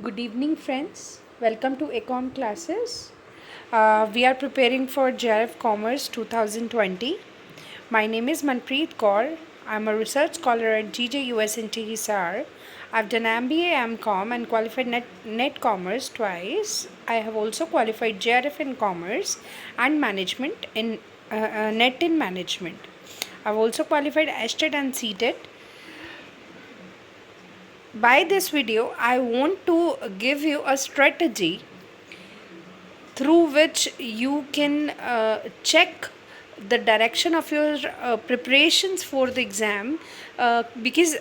Good evening, friends. Welcome to Ecom classes. We are preparing for JRF Commerce 2020. My name is Manpreet Kaur. I'm a research scholar at GJUS in Hisar. I've done MBA, MCom, and qualified Net Commerce twice. I have also qualified JRF in Commerce and Management in Net in Management. I've also qualified STET and CTET. By this video, I want to give you a strategy through which you can check the direction of your preparations for the exam, because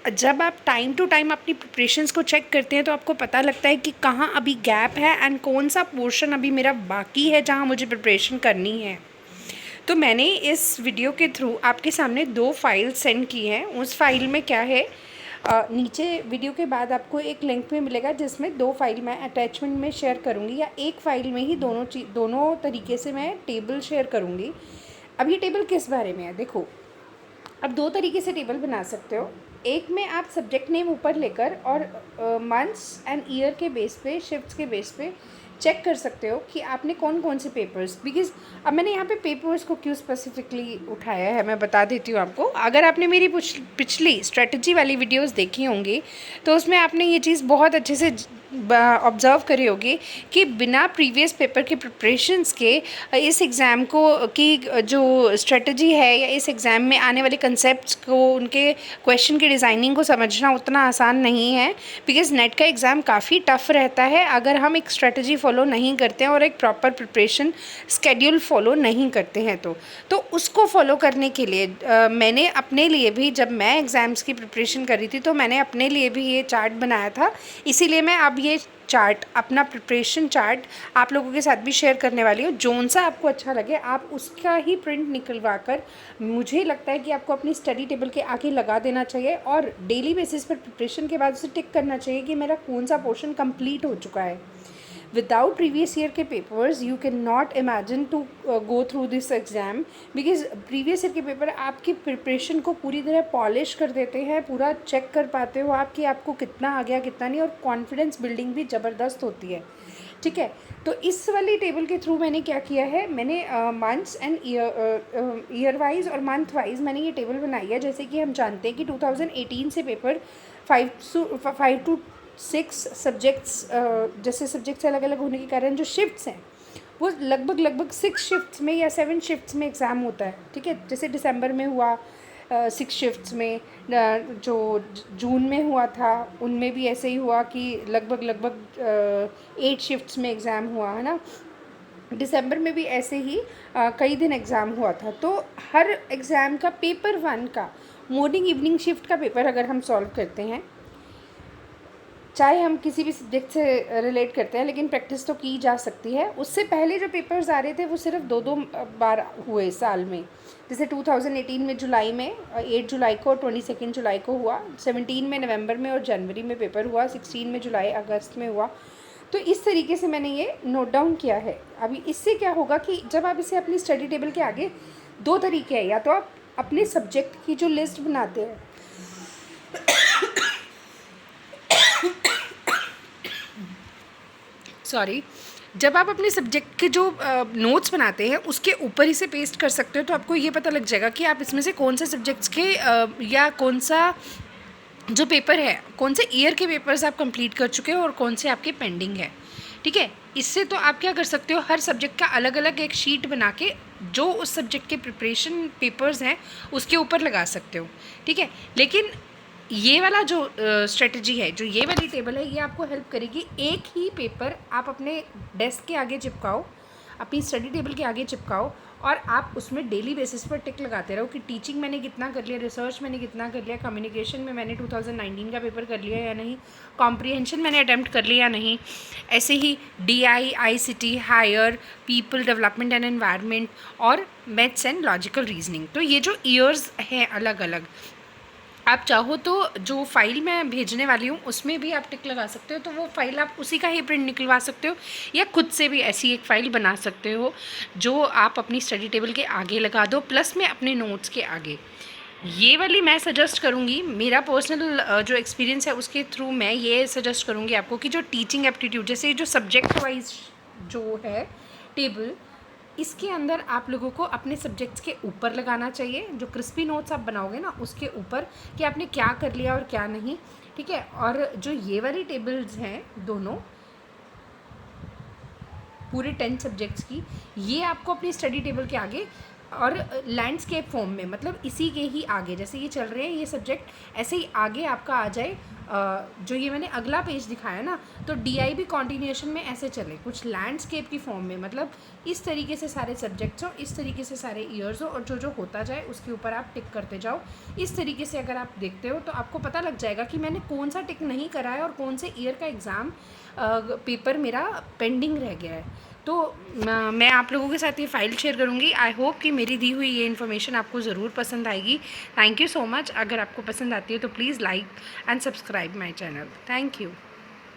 जब आप time to time अपनी preparations को check करते हैं तो आपको पता लगता है कि कहाँ अभी गैप है एंड कौन सा पोर्शन अभी मेरा बाकी है जहाँ मुझे प्रिपरेशन करनी है। तो मैंने इस वीडियो के थ्रू आपके सामने 2 फाइल सेंड की हैं। उस फाइल में क्या है, नीचे वीडियो के बाद आपको एक लिंक में मिलेगा जिसमें 2 फाइल मैं अटैचमेंट में शेयर करूँगी, या एक फ़ाइल में ही दोनों तरीके से मैं टेबल शेयर करूँगी। अब ये टेबल किस बारे में है, देखो। अब 2 तरीके से टेबल बना सकते हो। एक में आप सब्जेक्ट नेम ऊपर लेकर और मंथ्स एंड ईयर के बेस पे, शिफ्ट्स के बेस पे चेक कर सकते हो कि आपने कौन कौन से पेपर्स, बिकॉज अब मैंने यहाँ पे पेपर्स को क्यों स्पेसिफिकली उठाया है मैं बता देती हूँ आपको। अगर आपने मेरी पिछली स्ट्रेटजी वाली वीडियोस देखी होंगी तो उसमें आपने ये चीज़ बहुत अच्छे से ऑब्ज़र्व करी होगी कि बिना प्रीवियस पेपर के प्रिपरेशंस के इस एग्ज़ाम को की जो स्ट्रेटजी है या इस एग्ज़ाम में आने वाले कंसेप्ट्स को, उनके क्वेश्चन की डिज़ाइनिंग को समझना उतना आसान नहीं है। बिकॉज नेट का एग्ज़ाम काफ़ी टफ रहता है अगर हम एक स्ट्रेटजी फॉलो नहीं करते हैं और एक प्रॉपर प्रिपरेशन स्केड्यूल फॉलो नहीं करते हैं। तो उसको फॉलो करने के लिए मैंने अपने लिए भी, जब मैं एग्ज़ाम्स की प्रिपरेशन कर रही थी तो मैंने अपने लिए भी ये चार्ट बनाया था। इसीलिए मैं अब ये चार्ट, अपना प्रिपरेशन चार्ट आप लोगों के साथ भी शेयर करने वाली हूँ। जोन सा आपको अच्छा लगे आप उसका ही प्रिंट निकलवा कर, मुझे लगता है कि आपको अपनी स्टडी टेबल के आगे लगा देना चाहिए और डेली बेसिस पर प्रिपरेशन के बाद उसे टिक करना चाहिए कि मेरा कौन सा पोर्शन कंप्लीट हो चुका है। विदाउट प्रीवियस ईयर के papers you can not imagine to go through this exam, because previous year के पेपर आपकी प्रिपरेशन को पूरी तरह पॉलिश कर देते हैं, पूरा चेक कर पाते हो आप कि आपको कितना आ गया कितना नहीं, और कॉन्फिडेंस बिल्डिंग भी ज़बरदस्त होती है। ठीक है, तो इस वाली टेबल के थ्रू मैंने क्या किया है, मैंने मंथ्स एंड ईयर वाइज और मंथ वाइज मैंने ये टेबल बनाई है। जैसे कि हम जानते हैं कि 2018 से पेपर 5 to 6 सब्जेक्ट्स, जैसे सब्जेक्ट्स अलग अलग होने के कारण जो शिफ्ट्स हैं वो लगभग 6 शिफ्ट्स में या 7 शिफ्ट्स में एग्ज़ाम होता है। ठीक है, जैसे दिसंबर में हुआ 6 शिफ्ट्स में, जो जून में हुआ था उनमें भी ऐसे ही हुआ कि लगभग 8 शिफ्ट्स में एग्ज़ाम हुआ है ना। दिसंबर में भी ऐसे ही कई दिन एग्ज़ाम हुआ था। तो हर एग्ज़ाम का पेपर 1 का मॉर्निंग इवनिंग शिफ्ट का पेपर अगर हम सॉल्व करते हैं, चाहे हम किसी भी सब्जेक्ट से रिलेट करते हैं, लेकिन प्रैक्टिस तो की जा सकती है। उससे पहले जो पेपर्स आ रहे थे वो सिर्फ 2 बार हुए साल में। जैसे 2018 में जुलाई में 8 जुलाई को और 22 जुलाई को हुआ, 17 में नवंबर में और जनवरी में पेपर हुआ, 16 में जुलाई अगस्त में हुआ। तो इस तरीके से मैंने ये नोट डाउन किया है। अभी इससे क्या होगा कि जब आप इसे अपनी स्टडी टेबल के आगे, 2 तरीके हैं, या तो आप अपने सब्जेक्ट की जो लिस्ट बनाते हैं, सॉरी, जब आप अपने सब्जेक्ट के जो नोट्स बनाते हैं उसके ऊपर ही से पेस्ट कर सकते हो, तो आपको ये पता लग जाएगा कि आप इसमें से कौन से सब्जेक्ट्स के या कौन सा जो पेपर है, कौन से ईयर के पेपर्स आप कंप्लीट कर चुके हो और कौन से आपके पेंडिंग है। ठीक है, इससे तो आप क्या कर सकते हो, हर सब्जेक्ट का अलग अलग एक शीट बना के जो उस सब्जेक्ट के प्रिपरेशन पेपर्स हैं उसके ऊपर लगा सकते हो। ठीक है, लेकिन ये वाला जो स्ट्रेटजी है, जो ये वाली टेबल है, ये आपको हेल्प करेगी। एक ही पेपर आप अपने डेस्क के आगे चिपकाओ, अपनी स्टडी टेबल के आगे चिपकाओ और आप उसमें डेली बेसिस पर टिक लगाते रहो कि टीचिंग मैंने कितना कर लिया, रिसर्च मैंने कितना कर लिया, कम्युनिकेशन में मैंने 2019 का पेपर कर लिया या नहीं, कॉम्प्रिहेंशन मैंने अटैम्प्ट कर लिया या नहीं। ऐसे ही DI, ICT, higher, people development and environment और मैथ्स एंड लॉजिकल रीजनिंग। तो ये जो ईयर्स हैं अलग अलग, आप चाहो तो जो फाइल मैं भेजने वाली हूँ उसमें भी आप टिक लगा सकते हो, तो वो फाइल आप उसी का ही प्रिंट निकलवा सकते हो, या खुद से भी ऐसी एक फ़ाइल बना सकते हो जो आप अपनी स्टडी टेबल के आगे लगा दो, प्लस में अपने नोट्स के आगे। ये वाली मैं सजेस्ट करूँगी, मेरा पर्सनल जो एक्सपीरियंस है उसके थ्रू मैं ये सजेस्ट करूँगी आपको कि जो टीचिंग एप्टीट्यूड, जैसे जो सब्जेक्ट वाइज जो है टेबल, इसके अंदर आप लोगों को अपने सब्जेक्ट्स के ऊपर लगाना चाहिए। जो क्रिस्पी नोट्स आप बनाओगे ना उसके ऊपर कि आपने क्या कर लिया और क्या नहीं, ठीक है। और जो ये वाली टेबल्स हैं दोनों पूरे 10 सब्जेक्ट्स की, ये आपको अपनी स्टडी टेबल के आगे और लैंडस्केप फॉर्म में, मतलब इसी के ही आगे, जैसे ये चल रहे हैं ये सब्जेक्ट ऐसे ही आगे आपका आ जाए। जो ये मैंने अगला पेज दिखाया ना, तो DIB कॉन्टिन्यूएशन में ऐसे चले कुछ लैंडस्केप की फॉर्म में, मतलब इस तरीके से सारे सब्जेक्ट्स हो, इस तरीके से सारे ईयर्स हो, और जो जो होता जाए उसके ऊपर आप टिक करते जाओ। इस तरीके से अगर आप देखते हो तो आपको पता लग जाएगा कि मैंने कौन सा टिक नहीं करा है और कौन से ईयर का एग्ज़ाम पेपर मेरा पेंडिंग रह गया है। तो मैं आप लोगों के साथ ये फ़ाइल शेयर करूँगी। आई होप कि मेरी दी हुई ये इन्फॉर्मेशन आपको ज़रूर पसंद आएगी। Thank you so much. अगर आपको पसंद आती है तो please like and subscribe my channel. Thank you.